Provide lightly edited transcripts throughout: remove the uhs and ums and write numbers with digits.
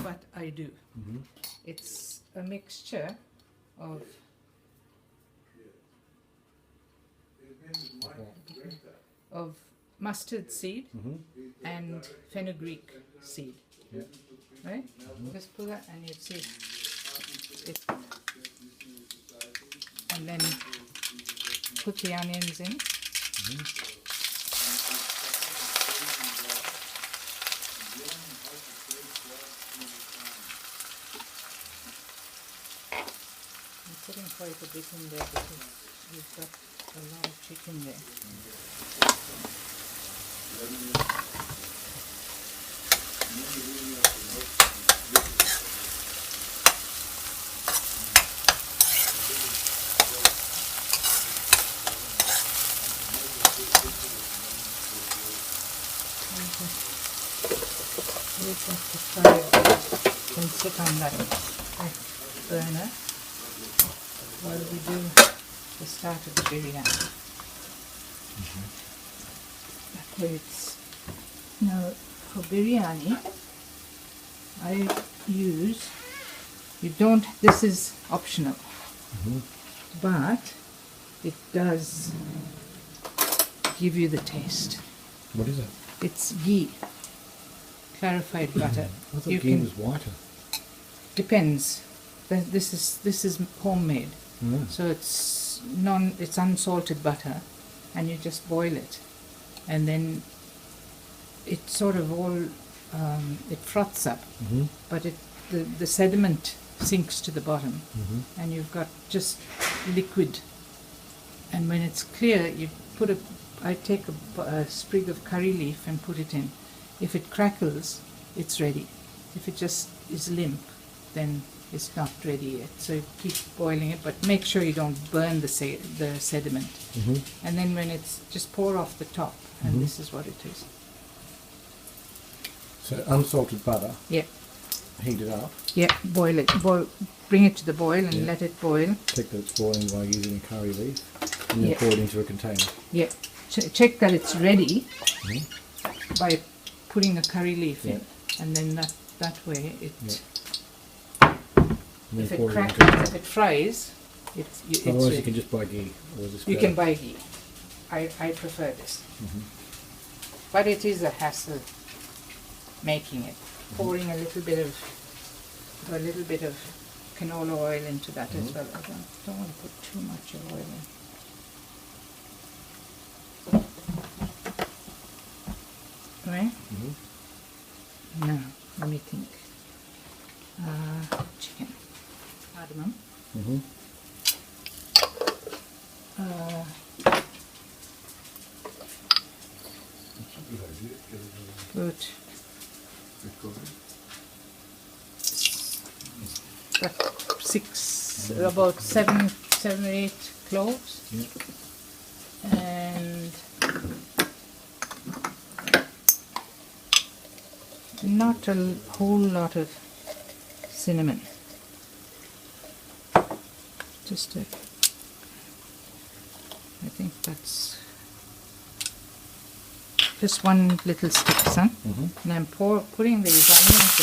what I do. It's a mixture of mustard seed and fenugreek seed. Yeah. Right? Just pull that and you see it. And then put the onions in. I'm putting quite a bit in there because we've got a lot of chicken there. We've got to fry it and sit on that burner while we do the start of the biryani. That way it's, now for biryani I use, this is optional, but it does give you the taste. What is it? It's ghee, clarified butter. I thought ghee was whiter. Depends. This is homemade, so it's unsalted butter, and you just boil it, and then it sort of all it froths up, but the sediment sinks to the bottom, and you've got just liquid. And when it's clear, you put I take a sprig of curry leaf and put it in. If it crackles, it's ready. If it just is limp, then it's not ready yet. So you keep boiling it, but make sure you don't burn the sediment. And then when it's, just pour off the top, and this is what it is. So unsalted butter. Yeah. Heat it up. Yeah, boil it. Bring it to the boil and let it boil. Check that it's boiling by using a curry leaf, and then pour it into a container. Yeah. Check that it's ready by putting a curry leaf in, and then that way it. If it crackles, if it fries, it's Otherwise, ready. you can just buy ghee. Or just You can buy ghee. I prefer this, but it is a hassle making it. Pouring a little bit of canola oil into that as well. I don't want to put too much oil in. Right? Now, let me think. Chicken. Cardamom. Good. Got about seven or 8 cloves. And not a whole lot of cinnamon. Just I think that's just one little stick, son. And I'm putting these onions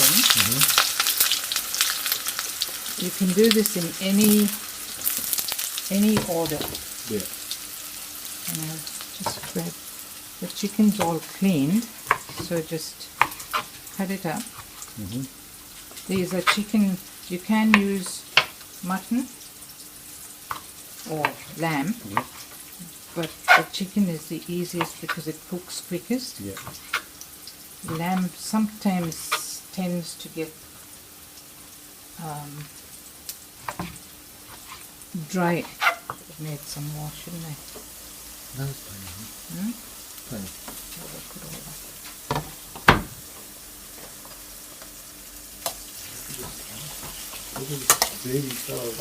in. You can do this in any order. Yeah. And I'll just grab the chicken's all cleaned, so just cut it up. These are chicken. You can use mutton or lamb, but the chicken is the easiest because it cooks quickest. Yeah. Lamb sometimes tends to get dry. I made some more, shouldn't I? No, it's fine. Fine. Put all that. Baby style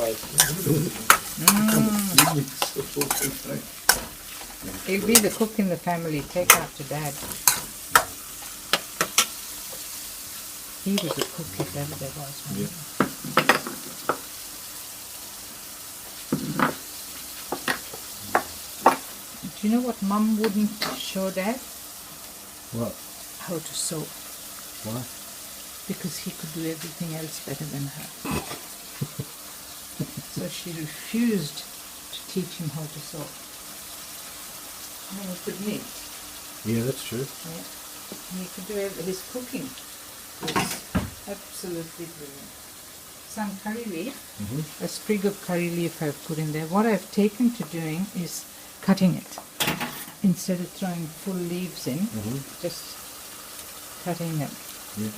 He'll be the cook in the family. Take after Dad. He was a cook if ever there was one. Do you know what Mum wouldn't show Dad? What? How to sew. Why? because he could do everything else better than her. So she refused to teach him how to sew. I mean, he could knit. Yeah, that's true. Yeah. And he could do his cooking was absolutely brilliant. Some curry leaf, a sprig of curry leaf I've put in there. What I've taken to doing is cutting it. Instead of throwing full leaves in, just cutting them. Yeah.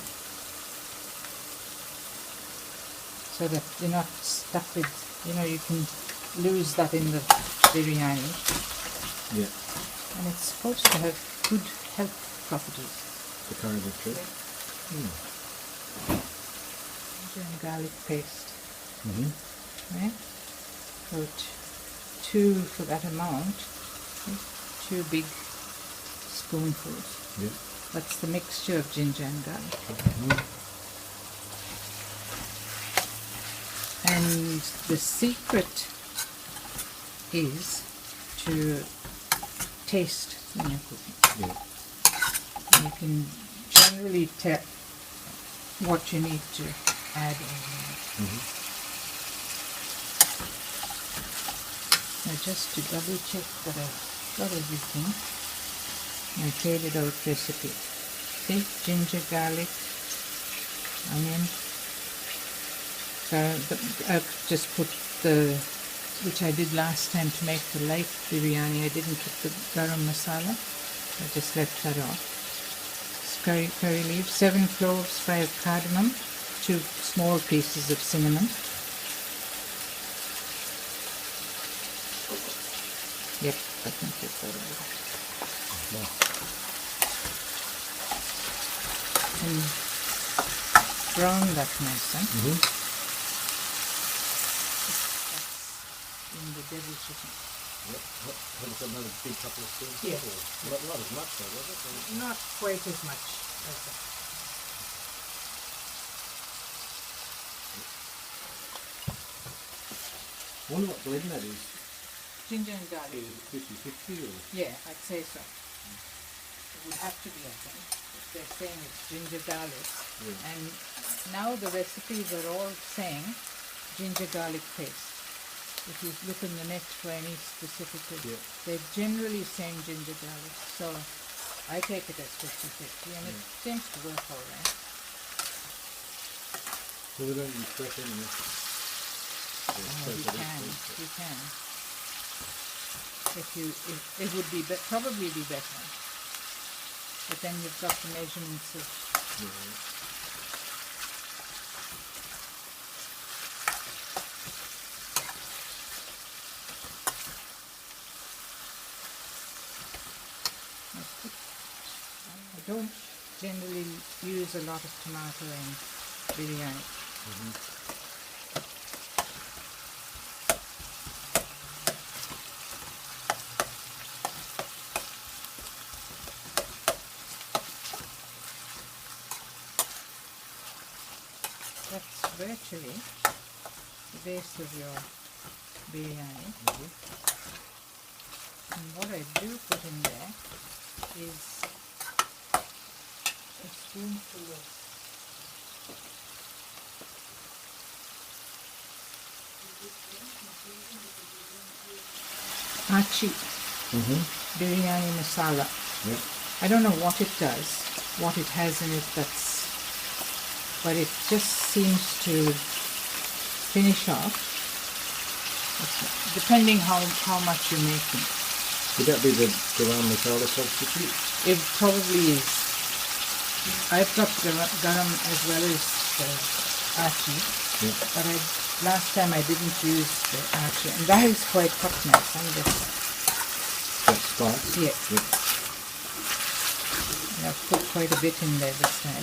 So that you're not stuck with, you can lose that in the biryani. Yeah. And it's supposed to have good health properties. The curry leaf tree. Ginger and garlic paste. Right? About 2 for that amount. 2 big spoonfuls. Yeah. That's the mixture of ginger and garlic. And the secret is to taste when you're cooking. Yeah. You can generally tell what you need to add in. Now just to double check that I've got everything, my faded out recipe. See, ginger, garlic, onion. So I've just put which I did last time to make the light biryani, I didn't put the garam masala, I just left that off. Curry leaves, 7 cloves, 5 cardamom, 2 small pieces of cinnamon. Yep, I think that's all right. And brown that nice, huh? In the devil chicken. Yep. Have you got another big couple of spoons? Yeah. Not as much though, was it? Not quite as much as that. I wonder what blend that is. Ginger and garlic. Is it 50-50 or? Yeah, I'd say so. It would have to be, I think. If they're saying it's ginger garlic. Yeah. And now the recipes are all saying ginger garlic paste. If you look in the net for any specific, they're generally saying ginger garlic. So I take it as 50-50 and it seems to work all right. So we don't use fresh anymore. You can. It would be probably be better. But then you've got the measurements of. I don't generally use a lot of tomato in biryani. That's virtually the base of your biryani. And what I do put in there is a spoonful of achi biryani masala. Yep. I don't know what it does, what it has in it but it just seems to finish off, depending how much you're making. Would that be the garam masala substitute? It probably is. I've got garam as well as the achi, but last time I didn't use the achi, and that is quite hotness. That spice? Yeah. I've put quite a bit in there this time.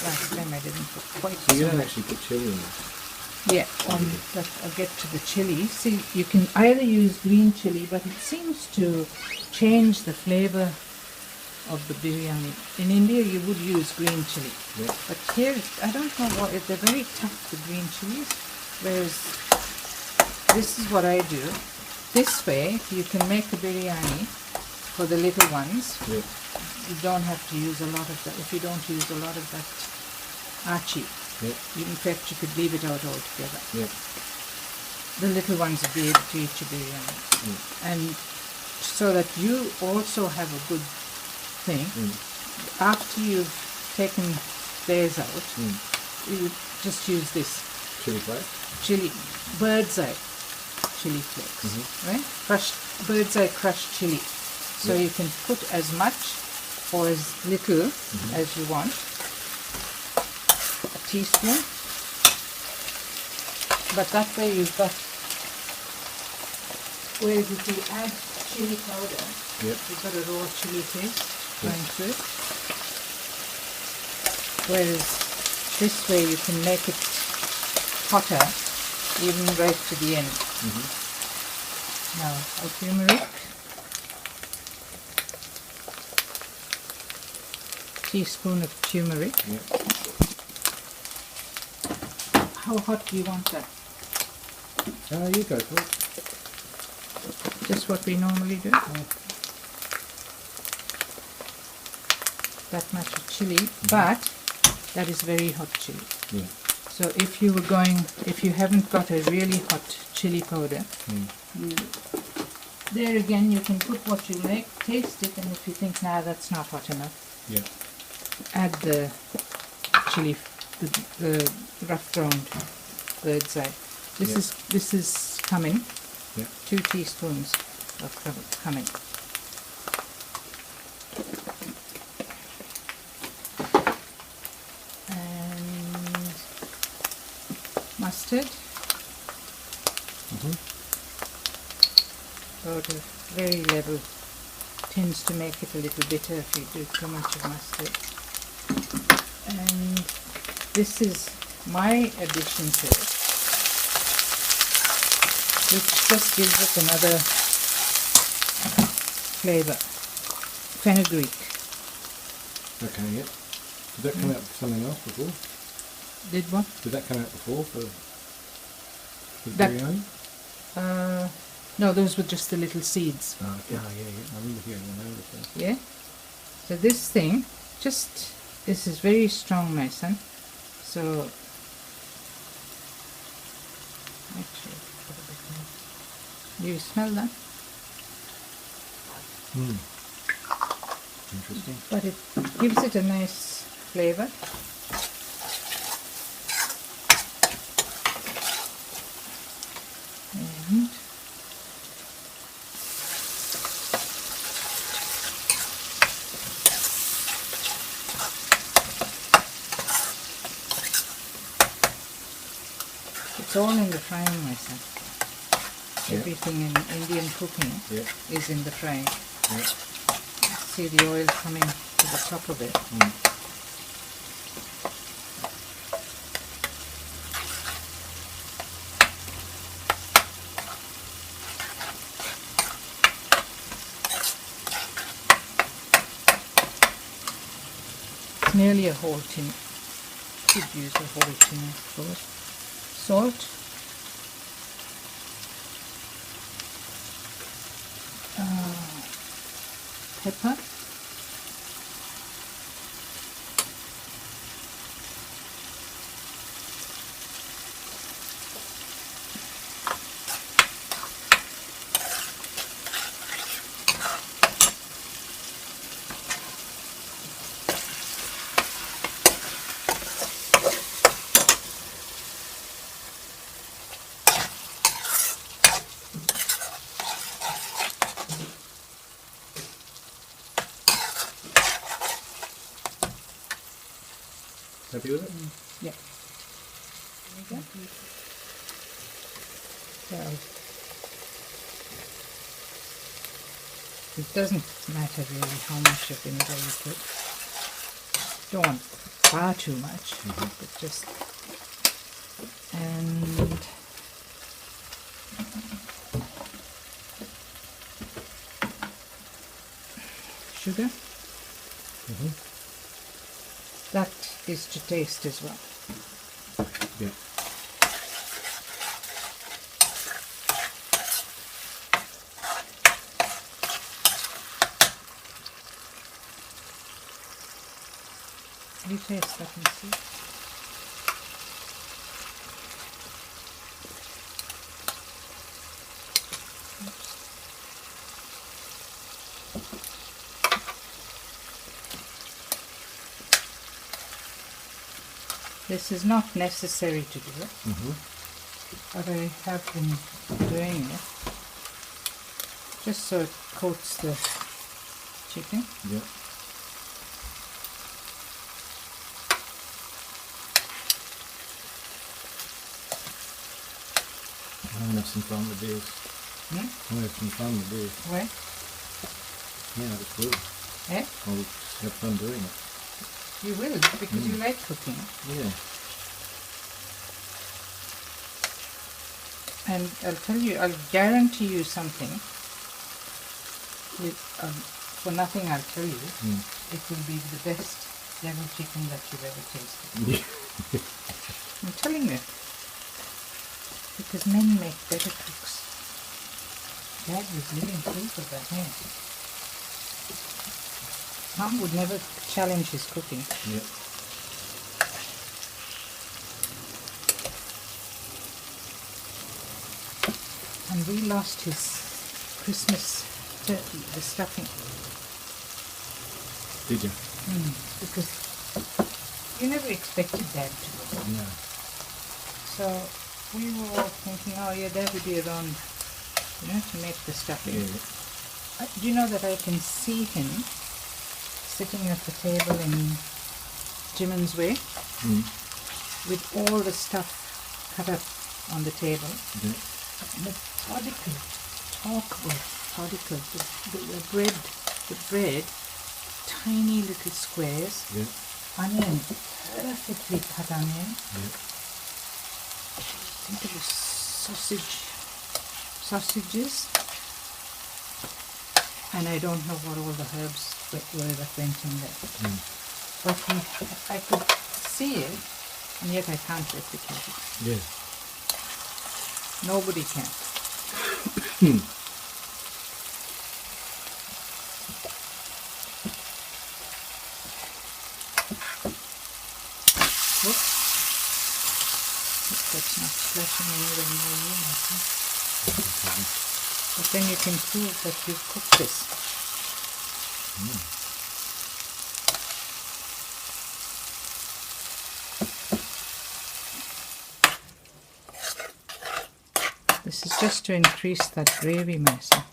Last time I didn't put quite so you so don't much. actually put chilli in this? Yeah, I'll get to the chili. See, you can either use green chili, but it seems to change the flavor of the biryani. In India, you would use green chili, but here, I don't know what, they're very tough, the green chilies, whereas this is what I do. This way, you can make a biryani for the little ones. You don't have to use a lot of that. If you don't use a lot of that Archie. Yep. In fact, you could leave it out altogether. Yep. The little ones would be able to eat your biryani. And so that you also have a good thing, after you've taken theirs out, you just use this Chili flakes. chili, bird's eye chili flakes, right? Crushed, bird's eye crushed chili. So you can put as much or as little as you want. A teaspoon. But that way you've got, whereas if you add chili powder, you've got a raw chili taste going through it. Whereas this way you can make it hotter even right to the end. Now, our turmeric, teaspoon of turmeric. How hot do you want that? You go for it. Just what we normally do. That much of chili, but that is very hot chili. Yeah. So if you were going, if you haven't got a really hot chili powder, there again you can put what you like, taste it, and if you think, nah, that's not hot enough, add the chili, the rough ground bird's eye. This is cumin. 2 teaspoons of cumin. And mustard. About a very level. Tends to make it a little bitter if you do too much of mustard. And this is my addition to it, which just gives it another flavour. Fenugreek. Okay, yeah. Did that come out for something else before? Did what? Did that come out before for That- biryani? No, those were just the little seeds. Oh, okay. I remember hearing the name of that. Yeah? So this thing, this is very strong, my son. So, actually, put a bit more. Do you smell that? Interesting. But it gives it a nice flavour. And it's all in the frying, my son. Everything in Indian cooking is in the frying. See the oil coming to the top of it. It's nearly a whole tin. Could use a whole tin, I suppose. Salt. Pepper. Happy with it? Yeah. There you go. So, it doesn't matter really how much of vinegar you put. Don't want far too much, but just, and sugar. That is to taste as well. Yeah. You taste that and see. This is not necessary to do it, Mm-hmm. but I have been doing it just so it coats the chicken. Yeah. I'm gonna have some fun with this. Hmm? I'm gonna have some fun with this. Where? Yeah, that's good. Eh? I'll have fun doing it. You will, because you like cooking. Yeah. And I'll tell you, I'll guarantee you something. For nothing I'll tell you, Mm. it will be the best devil chicken that you've ever tasted. Yeah. I'm telling you. Because men make better cooks. Dad was living proof of that, eh? Mom would never challenge his cooking. Yeah. And we lost his Christmas turkey, the stuffing. Did you? Because you never expected Dad to go. No. So we were all thinking, oh yeah, Dad would be around, to make the stuffing. Yeah. Do you know that I can see him sitting at the table in Jimin's way Mm. with all the stuff cut up on the table. Yeah. Methodical, talk about methodical. The bread, tiny little squares, Yeah. onion, perfectly cut onion. Yeah. Think of the sausages, and I don't know what all the herbs were that went in there. Mm. But I could see it, and yet I can't replicate it. Yeah. Nobody can. Whoops. That's not splashing anywhere near you, Martin. But then you can prove that you've cooked this. This is just to increase that gravy, my son.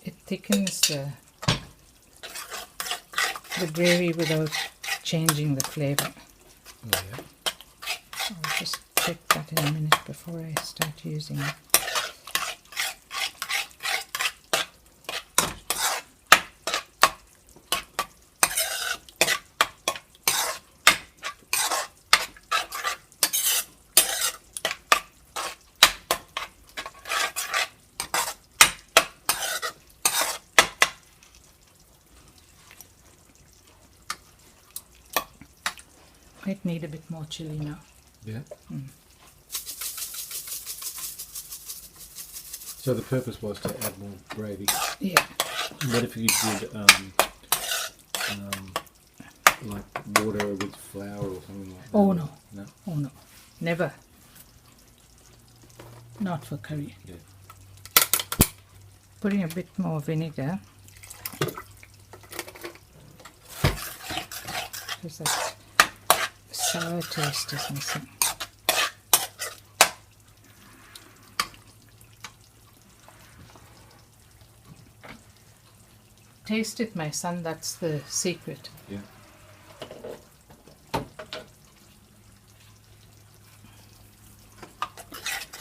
It thickens the gravy without changing the flavor. Oh, yeah. I'll just check that in a minute before I start using it. Might need a bit more chili now. Yeah. So the purpose was to add more gravy. Yeah. What if you did like water with flour or something like that? Oh no. No. Oh no. Never. Not for curry. Yeah. Putting a bit more vinegar. Because that sour taste is missing. Taste it, my son, that's the secret. Yeah.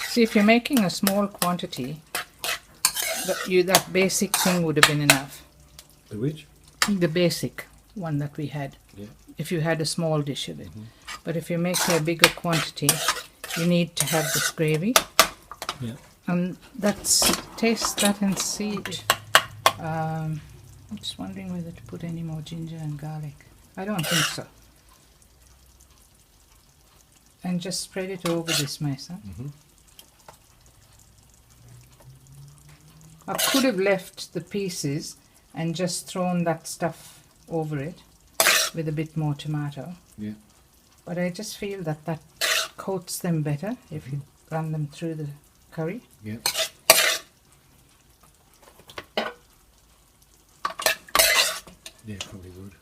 See, if you're making a small quantity, that basic thing would have been enough. The which? The basic one that we had. Yeah. If you had a small dish of it. But if you make a bigger quantity, you need to have this gravy. Yeah. And taste that and see it. I'm just wondering whether to put any more ginger and garlic. I don't think so. And just spread it over this, my son. I could have left the pieces and just thrown that stuff over it with a bit more tomato. Yeah. But I just feel that coats them better if you run them through the curry. Yeah. Yeah, probably would.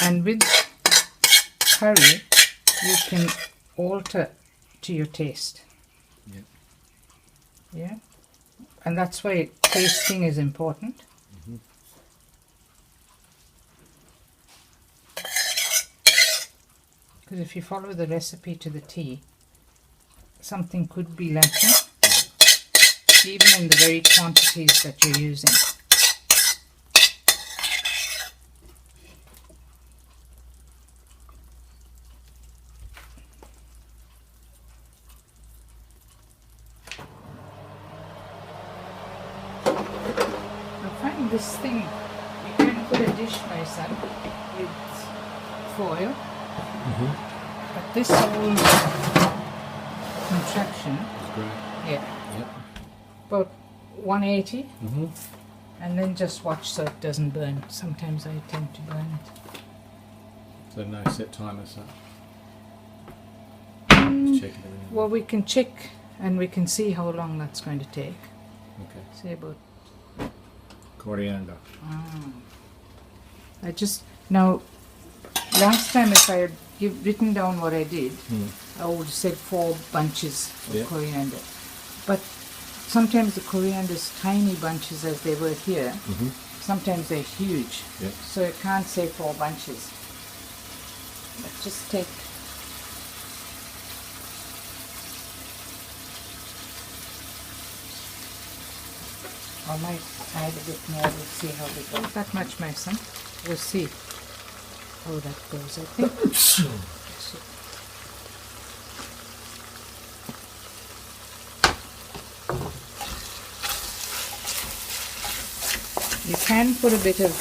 And with curry, you can alter to your taste. Yeah. Yeah, and that's why tasting is important. Because if you follow the recipe to the T, something could be lacking, even in the very quantities that you're using. I find this thing, you can put a dish, my son, with foil, but this whole contraption, That's great. yeah, Yep. about 180, Mm-hmm. and then just watch so it doesn't burn. Sometimes I tend to burn it. So no set timer, so just check it every Well, we can check and we can see how long that's going to take. Okay. Say about. Coriander. I just now. Last time, if I had written down what I did, I would have said 4 bunches of Yeah. coriander. But sometimes the coriander is tiny bunches, as they were here. Mm-hmm. Sometimes they're huge, Yeah. so I can't say 4 bunches. But just take. I might add a bit more. We'll see how we go. Not that much, my son. We'll see how that goes. I think. You can put a bit of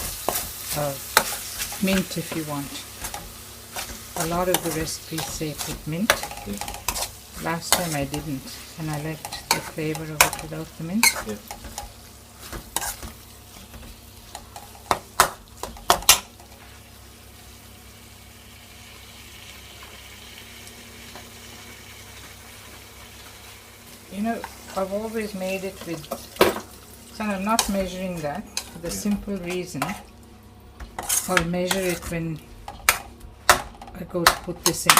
mint if you want. A lot of the recipes say put mint. Yeah. Last time I didn't, and I liked the flavour of it without the mint. Yeah. You know, I've always made it with, so I'm not measuring that for the simple reason I'll measure it when I go to put this in.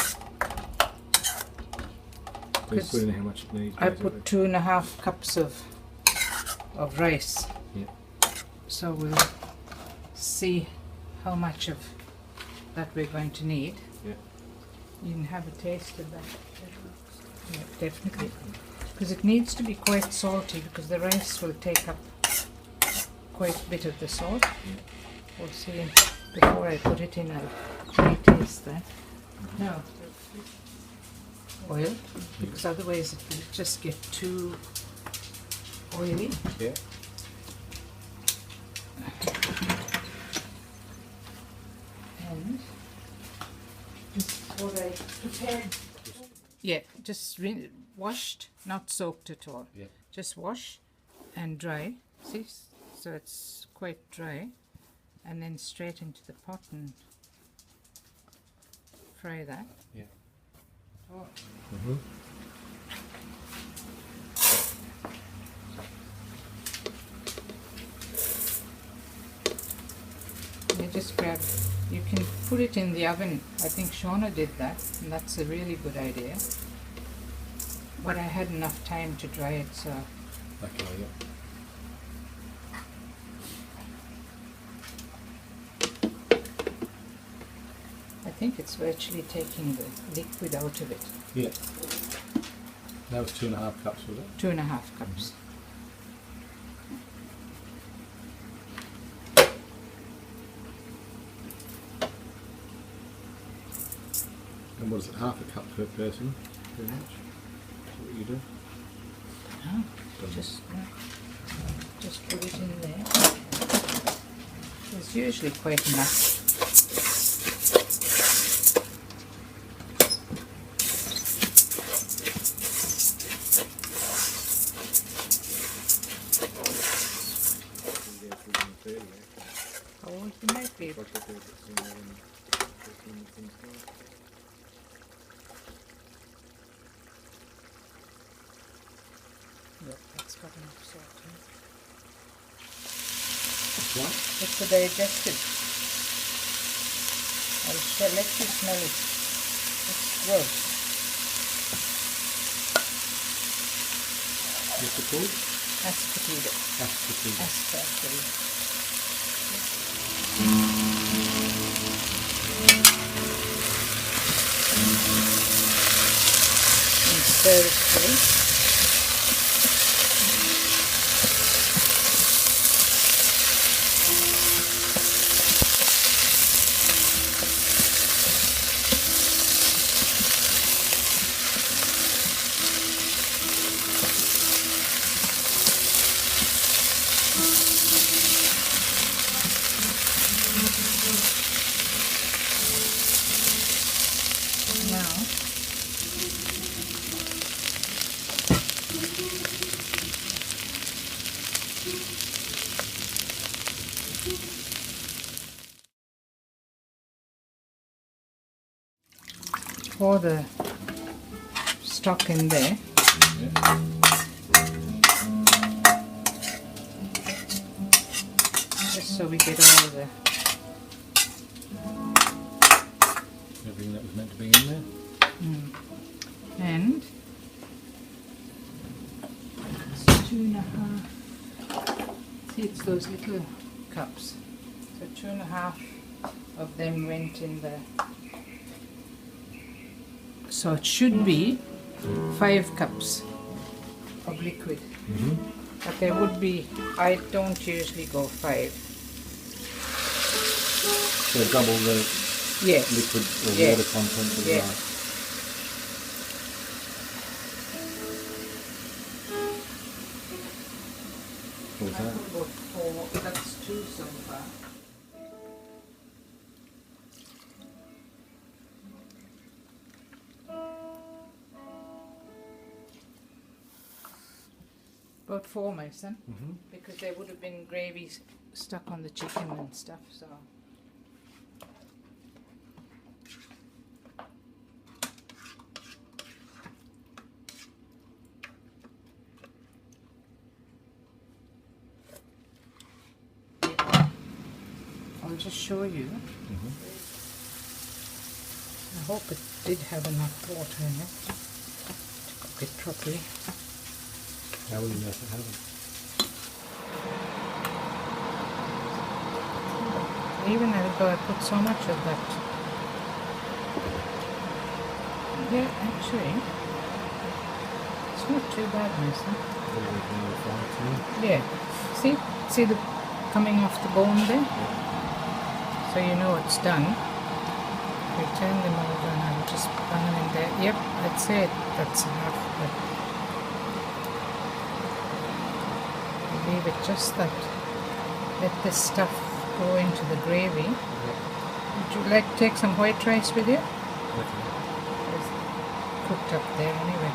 Please put in how much it needs. I basically. put 2.5 cups of rice. Yeah. So we'll see how much of that we're going to need. Yeah. You can have a taste of that. Yeah, definitely. Because it needs to be quite salty because the rice will take up quite a bit of the salt. We'll see before I put it in, I'll re-taste that. No. Oil, because otherwise it will just get too oily. Yeah. And this is what I prepared. Yeah, just washed, not soaked at all. Yeah. Just wash and dry. See, so it's quite dry, and then straight into the pot and fry that. Yeah. Oh. Mm-hmm. You just grab, you can put it in the oven. I think Shauna did that, and that's a really good idea. But I had enough time to dry it, so Okay, yeah. I think it's virtually taking the liquid out of it. Yeah. That was 2.5 cups, was it? 2.5 cups. And what is it, half a cup per person, pretty much? Is that what you do? No, just put it in there. There's usually quite enough. It might be. Like that, there's some more than 15 things there. Look, that's got enough salt in it. What? It's a digested. I'll let you smell it. It's gross. What's it called? Asafoetida. Asafoetida. Asafoetida. And stir it through. Now, pour the stock in there. Yeah. Just so we get all the Everything that was meant to be in there. and it's 2.5. See, it's those little cups. So 2.5 of them went in the. So it should be 5 cups of liquid. But there would be. I don't usually go 5. So double the Yes. liquid or Yes. water content of the Yes. rice. What was that? About 4. That's 2 so far. About 4, my son, because there would have been gravy stuck on the chicken and stuff. So I'll just show you. I hope it did have enough water in it to cook it properly. How will you know if it hasn't? Even though I put so much of that. Yeah, actually, it's not too bad, my son. Yeah, see the coming off the bone there? So you know it's done. We turn them over and I'll just bung them in there. Yep, that's it. That's enough. But leave it just that. Let this stuff go into the gravy. Would you like to take some white rice with you? Okay. It's cooked up there anyway.